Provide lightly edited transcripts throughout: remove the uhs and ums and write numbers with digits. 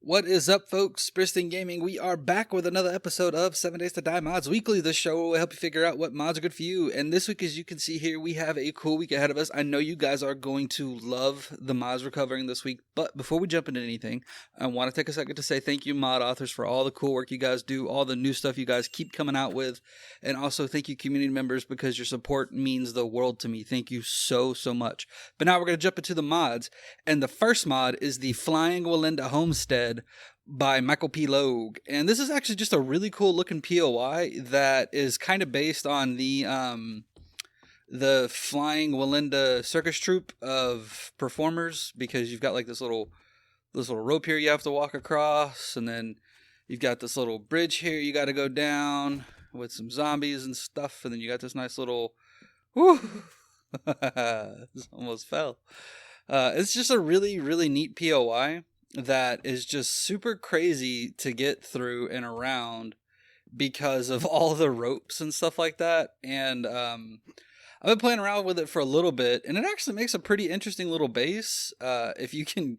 What is up, folks? Briston Gaming. We are back with another episode of 7 Days to Die Mods Weekly. This show will help you figure out what mods are good for you. And this week, as you can see here, we have a cool week ahead of us. I know you guys are going to love the mods we're covering this week. But before we jump into anything, I want to take a second to say thank you, mod authors, for all the cool work you guys do, all the new stuff you guys keep coming out with. And also thank you, community members, because your support means the world to me. Thank you so much. But now we're going to jump into the mods. And the first mod is the Flying Wallenda Homestead by Michael P. Logue. And this is actually just a really cool looking POI that is kind of based on the Flying Wallenda circus troupe of performers, because you've got like this little rope here you have to walk across, and then you've got this little bridge here you got to go down with some zombies and stuff, and then you got this nice little this almost fell. It's just a really neat POI that is just super crazy to get through and around because of all the ropes and stuff like that. And I've been playing around with it for a little bit, and it actually makes a pretty interesting little base if you can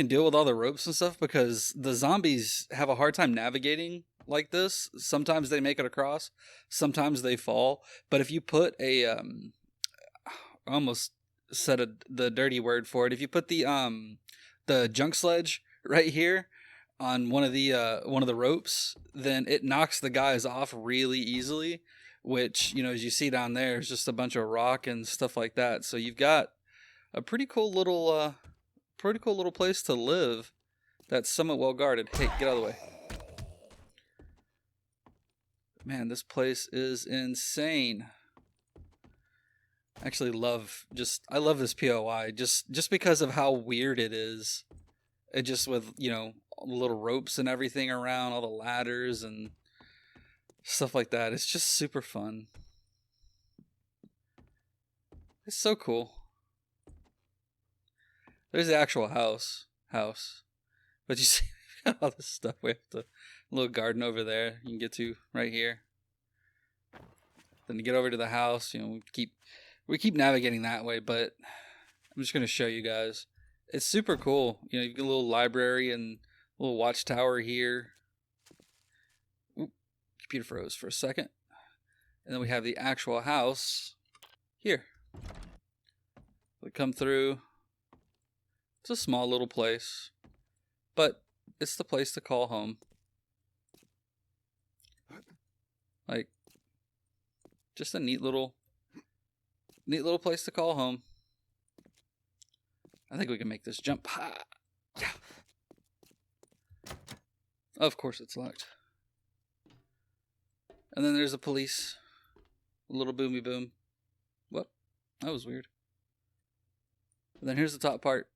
deal with all the ropes and stuff, because the zombies have a hard time navigating like this. Sometimes they make it across, sometimes they fall. But if you put a I almost said the dirty word for it. If you put the junk sledge right here on one of the ropes, then it knocks the guys off really easily, which, you know, as you see down there, is just a bunch of rock and stuff like that. So you've got a pretty cool little place to live that's somewhat well guarded. Hey, get out of the way. Man, this place is insane. I actually love this POI just because of how weird it is. It just with, you know, all the little ropes and everything around, all the ladders and stuff like that. It's just super fun. It's so cool. There's the actual house. But you see all this stuff. We have the little garden over there you can get to right here. Then to get over to the house, you know, we keep navigating that way, but I'm just going to show you guys. It's super cool. You know, you get a little library and a little watchtower here. Oop, computer froze for a second. And then we have the actual house here. We come through. It's a small little place, but it's the place to call home. Like, just a neat little place to call home. I think we can make this jump. Ha! Yeah. Of course it's locked. And then there's the police. A little boomy boom. What? That was weird. And then here's the top part.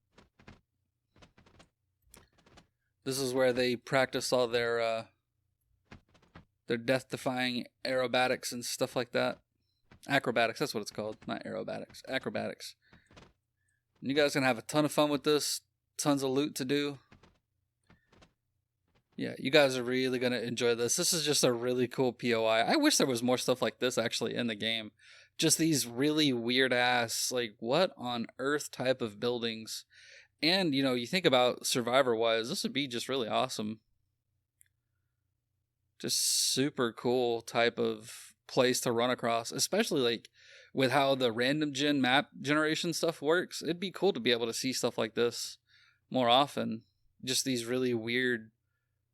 This is where they practice all their death-defying aerobatics and stuff like that. Acrobatics, that's what it's called. Not aerobatics. Acrobatics. And you guys are going to have a ton of fun with this. Tons of loot to do. Yeah, you guys are really going to enjoy this. This is just a really cool POI. I wish there was more stuff like this actually in the game. Just these really weird-ass, like, what on earth type of buildings. And, you know, you think about Survivor-wise, this would be just really awesome. Just super cool type of place to run across, especially like with how the random gen map generation stuff works. It'd be cool to be able to see stuff like this more often. Just these really weird,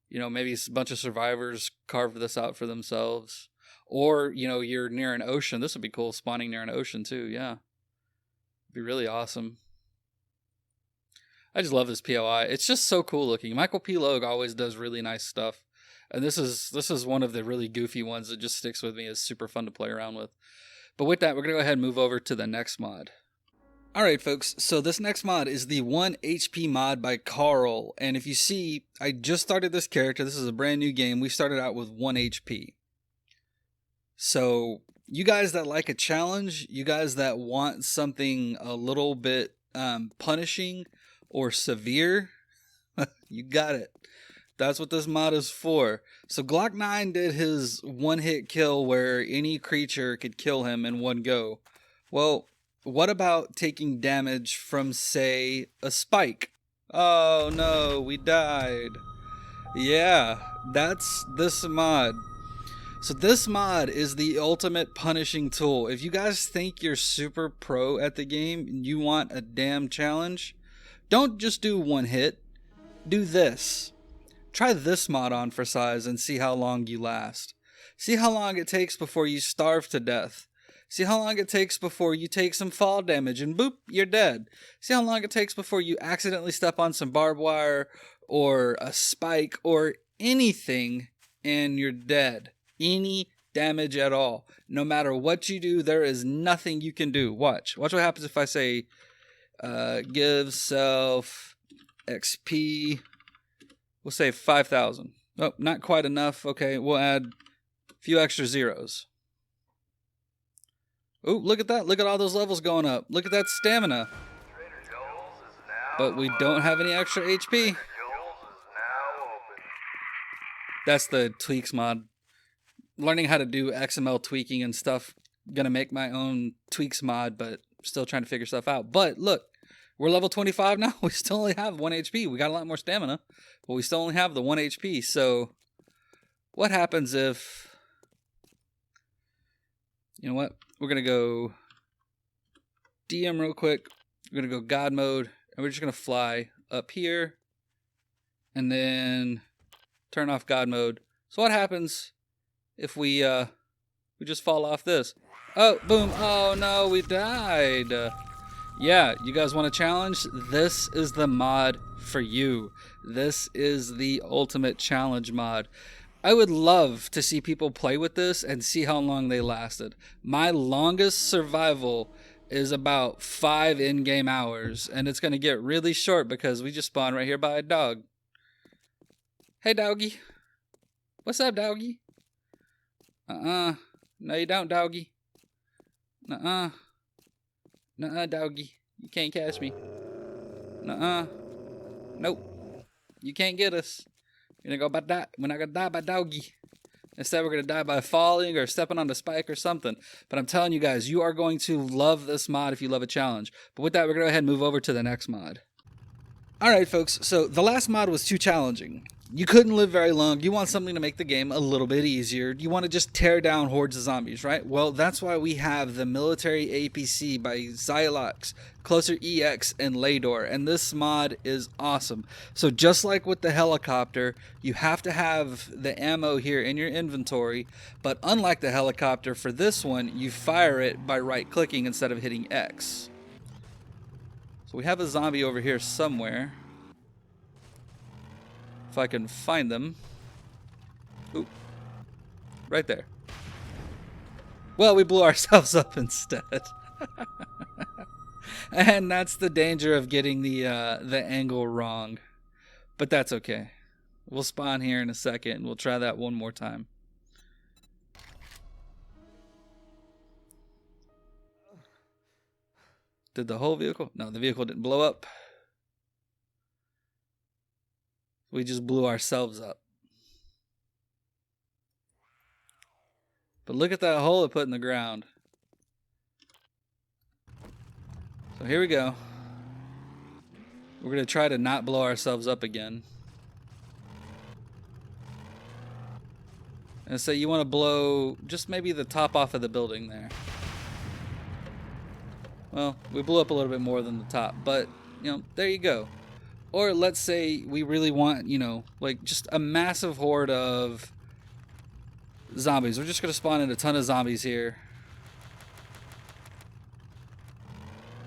you know, maybe a bunch of survivors carved this out for themselves. Or, you know, you're near an ocean. This would be cool, spawning near an ocean too. Yeah. It'd be really awesome. I just love this POI. It's just so cool looking. Michael P. Logue always does really nice stuff. And this is one of the really goofy ones that just sticks with me. It's super fun to play around with. But with that, we're going to go ahead and move over to the next mod. Alright folks, so this next mod is the 1 HP mod by Carl. And if you see, I just started this character. This is a brand new game. We started out with 1 HP. So you guys that like a challenge, you guys that want something a little bit punishing or severe, you got it. That's what this mod is for. So Glock 9 did his one-hit kill where any creature could kill him in one go. Well, what about taking damage from, say, a spike? Oh no, we died. Yeah, that's this mod. So this mod is the ultimate punishing tool. If you guys think you're super pro at the game and you want a damn challenge, don't just do one hit. Do this. Try this mod on for size and see how long you last. See how long it takes before you starve to death. See how long it takes before you take some fall damage and boop, you're dead. See how long it takes before you accidentally step on some barbed wire or a spike or anything and you're dead. Any damage at all. No matter what you do, there is nothing you can do. Watch what happens if I say give self XP. We'll say 5,000. Oh, not quite enough. Okay, we'll add a few extra zeros. Oh, look at that. Look at all those levels going up. Look at that stamina. But we don't have any extra HP. That's the tweaks mod. Learning how to do XML tweaking and stuff. Gonna make my own tweaks mod, but still trying to figure stuff out. But look, we're level 25 now. We still only have 1 HP. We got a lot more stamina, but we still only have the 1 HP. So what happens if... You know what? We're going to go DM real quick. We're going to go God mode, and we're just going to fly up here and then turn off God mode. So what happens if we just fall off this? Oh, boom. Oh, no, we died. Yeah, you guys want a challenge? This is the mod for you. This is the ultimate challenge mod. I would love to see people play with this and see how long they lasted. My longest survival is about 5 in-game hours, and it's going to get really short because we just spawned right here by a dog. Hey, doggy. What's up, doggy? No, you don't, doggy. Nuh-uh. Nuh-uh, doggy. You can't catch me. Nuh-uh. Nope. You can't get us. We're not gonna die by doggy. Instead, we're gonna die by falling or stepping on the spike or something. But I'm telling you guys, you are going to love this mod if you love a challenge. But with that, we're gonna go ahead and move over to the next mod. Alright folks, so the last mod was too challenging. You couldn't live very long. You want something to make the game a little bit easier. You want to just tear down hordes of zombies, right? Well, that's why we have the military APC by Xylox, Closer EX, and Lador. And this mod is awesome. So just like with the helicopter, you have to have the ammo here in your inventory. But unlike the helicopter, for this one, you fire it by right-clicking instead of hitting X. So we have a zombie over here somewhere. If I can find them. Ooh. Right there. Well, we blew ourselves up instead. And that's the danger of getting the angle wrong. But that's okay. We'll spawn here in a second and we'll try that one more time. Did the whole vehicle? No, the vehicle didn't blow up. We just blew ourselves up. But look at that hole it put in the ground. So here we go. We're going to try to not blow ourselves up again. And so you want to blow just maybe the top off of the building there. Well, we blew up a little bit more than the top, but, you know, there you go. Or let's say we really want, you know, like just a massive horde of zombies. We're just going to spawn in a ton of zombies here.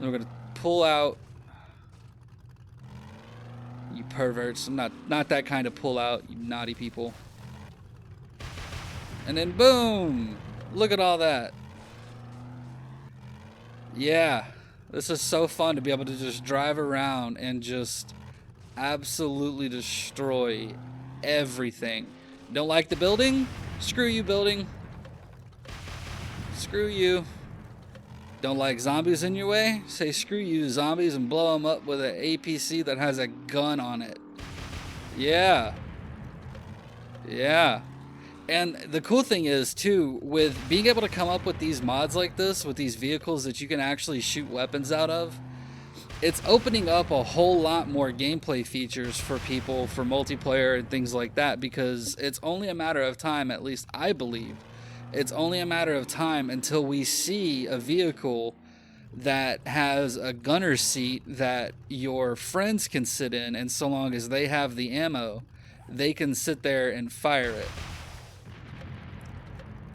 Then we're going to pull out. You perverts. I'm not that kind of pull out, you naughty people. And then boom! Look at all that. Yeah. This is so fun to be able to just drive around and just absolutely destroy everything. Don't like the building? Screw you, building. Screw you. Don't like zombies in your way? Say screw you, zombies, and blow them up with an APC that has a gun on it. Yeah. Yeah. And the cool thing is, too, with being able to come up with these mods like this, with these vehicles that you can actually shoot weapons out of, it's opening up a whole lot more gameplay features for people for multiplayer and things like that, because it's only a matter of time, at least I believe, it's only a matter of time until we see a vehicle that has a gunner seat that your friends can sit in, and so long as they have the ammo, they can sit there and fire it.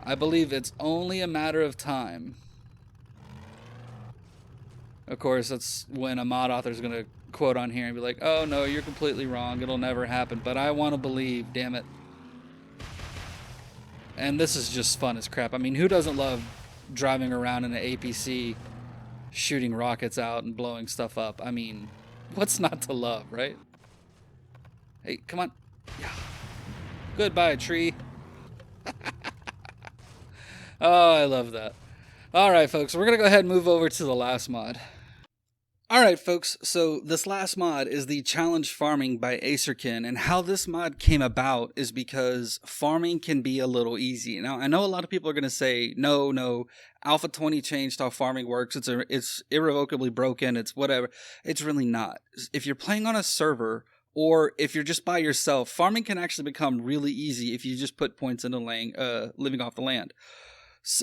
I believe it's only a matter of time. Of course, that's when a mod author is going to quote on here and be like, oh no, you're completely wrong, it'll never happen, but I want to believe, damn it. And this is just fun as crap. I mean, who doesn't love driving around in an APC, shooting rockets out and blowing stuff up? I mean, what's not to love, right? Hey, come on. Goodbye, tree. Oh, I love that. All right, folks, we're going to go ahead and move over to the last mod. All right, folks, so this last mod is the Challenge Farming by Acerkin, and how this mod came about is because farming can be a little easy. Now, I know a lot of people are going to say, no, Alpha 20 changed how farming works, it's irrevocably broken, it's whatever. It's really not. If you're playing on a server, or if you're just by yourself, farming can actually become really easy if you just put points into living off the land.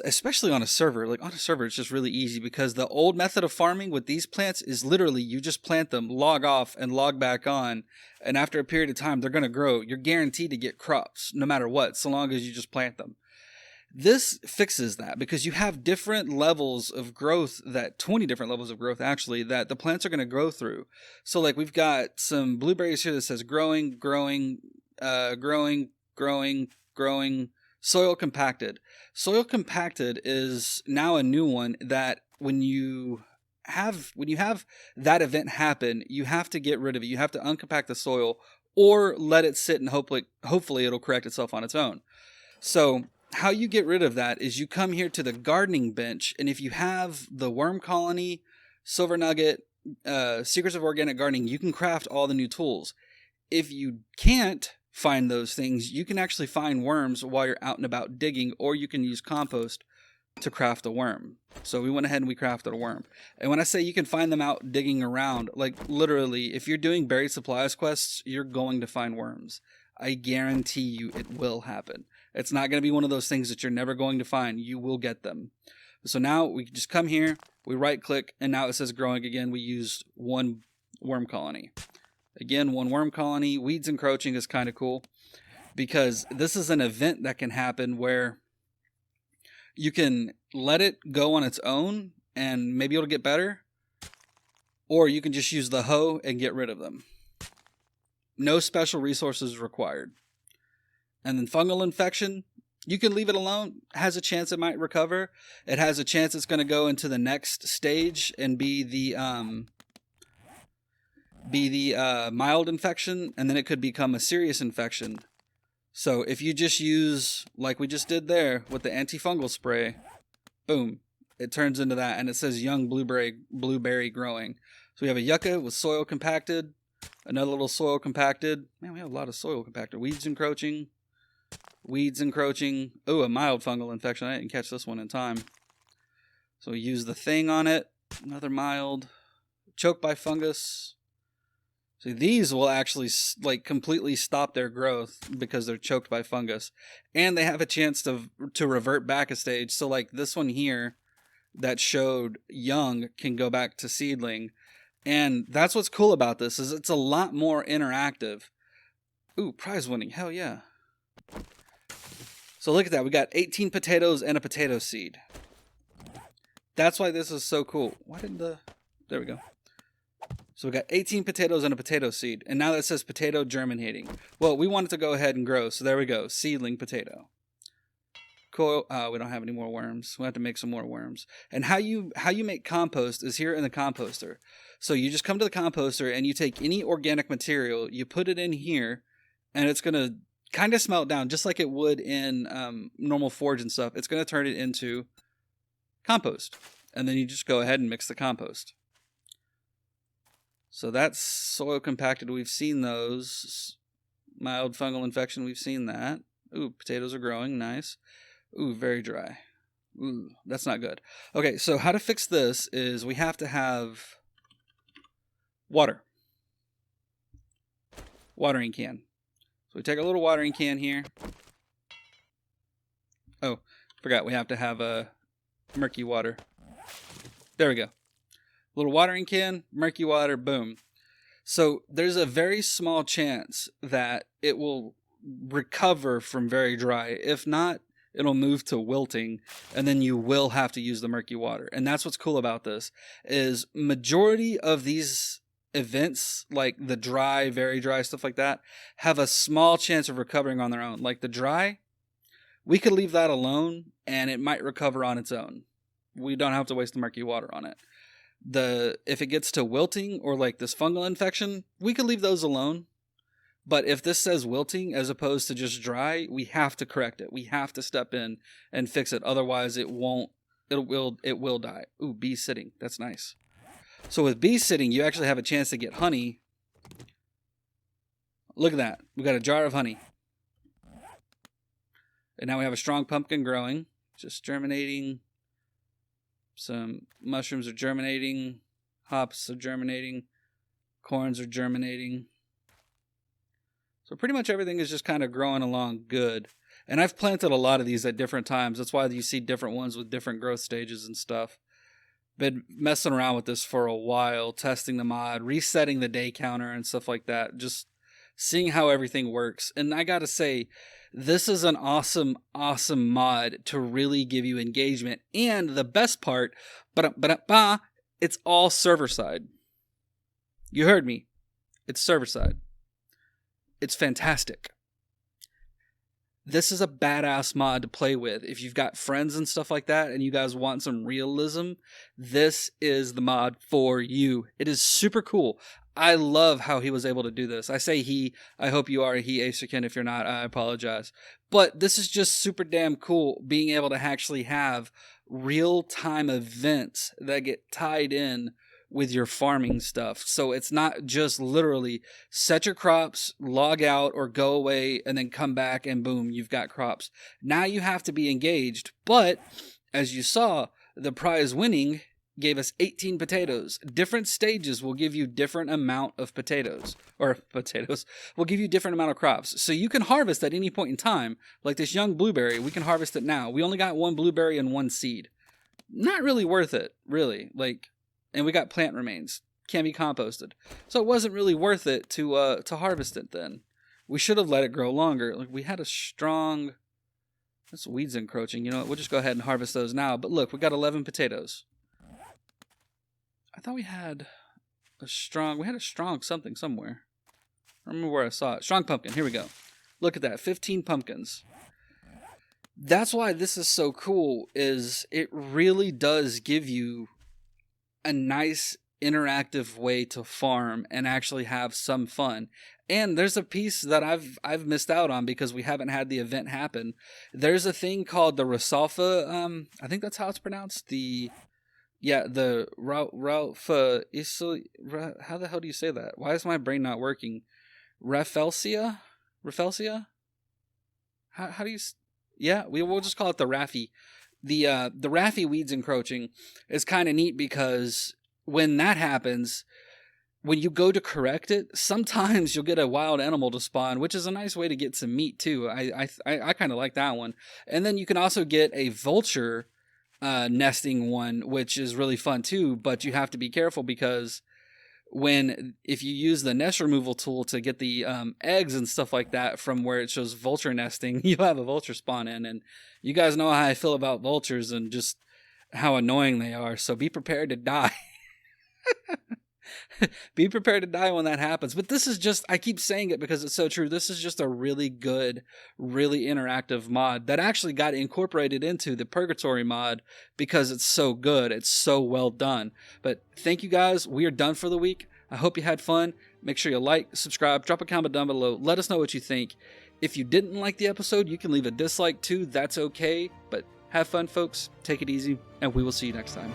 Especially on a server. Like on a server, it's just really easy, because the old method of farming with these plants is literally you just plant them, log off, and log back on, and after a period of time, they're going to grow. You're guaranteed to get crops no matter what, so long as you just plant them. This fixes that, because you have different levels of growth, 20 different levels of growth actually, that the plants are going to grow through. So like we've got some blueberries here that says growing, soil compacted. Soil compacted is now a new one that when you have that event happen, you have to get rid of it. You have to uncompact the soil or let it sit, and hopefully it'll correct itself on its own. So how you get rid of that is you come here to the gardening bench, and if you have the worm colony, silver nugget, secrets of organic gardening, you can craft all the new tools. If you can't find those things, you can actually find worms while you're out and about digging, or you can use compost to craft a worm. So we went ahead and we crafted a worm. And when I say you can find them out digging around, like literally, if you're doing buried supplies quests, you're going to find worms. I guarantee you it will happen. It's not going to be one of those things that you're never going to find. You will get them. So now we just come here, we right click, and now it says growing again. We used one worm colony. Again, one worm colony. Weeds encroaching is kind of cool, because this is an event that can happen where you can let it go on its own and maybe it'll get better, or you can just use the hoe and get rid of them. No special resources required. And then fungal infection, you can leave it alone. It has a chance it might recover. It has a chance it's going to go into the next stage and be the mild infection, and then it could become a serious infection. So if you just use, like we just did there with the antifungal spray, boom, it turns into that, and it says young blueberry growing. So we have a yucca with soil compacted, another little soil compacted. Man, we have a lot of soil compacted. Weeds encroaching. Oh, a mild fungal infection. I didn't catch this one in time. So we use the thing on it. Another mild. Choked by fungus. So these will actually like completely stop their growth because they're choked by fungus, and they have a chance to revert back a stage. So like this one here that showed young can go back to seedling, and that's what's cool about this, is it's a lot more interactive. Ooh, prize winning, hell yeah. So look at that, we got 18 potatoes and a potato seed. That's why this is so cool. There we go. So we got 18 potatoes and a potato seed. And now that says potato germinating. Well, we want it to go ahead and grow. So there we go. Seedling potato. Cool. We don't have any more worms. We have to make some more worms. And how you make compost is here in the composter. So you just come to the composter and you take any organic material, you put it in here, and it's going to kind of smelt down just like it would in normal forge and stuff. It's going to turn it into compost. And then you just go ahead and mix the compost. So that's soil compacted. We've seen those. Mild fungal infection. We've seen that. Ooh, potatoes are growing. Nice. Ooh, very dry. Ooh, that's not good. Okay, so how to fix this is we have to have Water. Watering can. So we take a little watering can here. Oh, forgot we have to have a murky water. There we go. Little watering can, murky water, boom. So there's a very small chance that it will recover from very dry. If not, it'll move to wilting, and then you will have to use the murky water. And that's what's cool about this, is majority of these events, like the dry, very dry, stuff like that, have a small chance of recovering on their own. Like the dry, we could leave that alone, and it might recover on its own. We don't have to waste the murky water on it. If it gets to wilting or like this fungal infection, we could leave those alone. But if this says wilting as opposed to just dry, we have to correct it. We have to step in and fix it. Otherwise, it will die. Ooh, bee sitting. That's nice. So with bee sitting, you actually have a chance to get honey. Look at that. We got a jar of honey. And now we have a strong pumpkin growing. Just germinating. Some mushrooms are germinating. Hops are germinating. Corns are germinating. So pretty much everything is just kind of growing along good. And I've planted a lot of these at different times. That's why you see different ones with different growth stages and stuff. Been messing around with this for a while, testing the mod, resetting the day counter and stuff like that. Just seeing how everything works. And I gotta say, this is an awesome, awesome mod to really give you engagement. And the best part, it's all server side. You heard me. It's server side. It's fantastic. This is a badass mod to play with. If you've got friends and stuff like that and you guys want some realism, this is the mod for you. It is super cool. I love how he was able to do this. I say he, I hope you are a he, Acerkin. If you're not, I apologize. But this is just super damn cool, being able to actually have real-time events that get tied in with your farming stuff. So it's not just literally set your crops, log out or go away, and then come back and boom, you've got crops. Now you have to be engaged. But as you saw, the prize winning gave us 18 potatoes. Different stages will give you different amount of potatoes. Or potatoes will give you different amount of crops. So you can harvest at any point in time. Like this young blueberry, we can harvest it now. We only got one blueberry and one seed. Not really worth it, really. And we got plant remains. Can't be composted. So it wasn't really worth it to harvest it then. We should have let it grow longer. Like we had a strong... This weed's encroaching. You know what? We'll just go ahead and harvest those now. But look, we got 11 potatoes. I thought we had a strong something somewhere. I don't remember where I saw it. Strong pumpkin. Here we go. Look at that. 15 pumpkins. That's why this is so cool, is it really does give you a nice interactive way to farm and actually have some fun. And there's a piece that I've missed out on because we haven't had the event happen. There's a thing called the Rasalfa, I think that's how it's pronounced. The Ralpha how the hell do you say that? Why is my brain not working? Rafelsia? How do you... Yeah, we'll just call it the Raffi. The Raffi weeds encroaching is kind of neat because when that happens, when you go to correct it, sometimes you'll get a wild animal to spawn, which is a nice way to get some meat too. I kind of like that one. And then you can also get a vulture nesting one, which is really fun too, but you have to be careful because if you use the nest removal tool to get the eggs and stuff like that from where it shows vulture nesting, you'll have a vulture spawn in. And you guys know how I feel about vultures and just how annoying they are. So be prepared to die. Be prepared to die when that happens. But this is just, I keep saying it because it's so true. This is just a really good, really interactive mod that actually got incorporated into the Purgatory mod because it's so good. It's so well done. But thank you guys. We are done for the week. I hope you had fun. Make sure you like, subscribe, drop a comment down below. Let us know what you think. If you didn't like the episode, you can leave a dislike too. That's okay. But have fun, folks. Take it easy, and we will see you next time.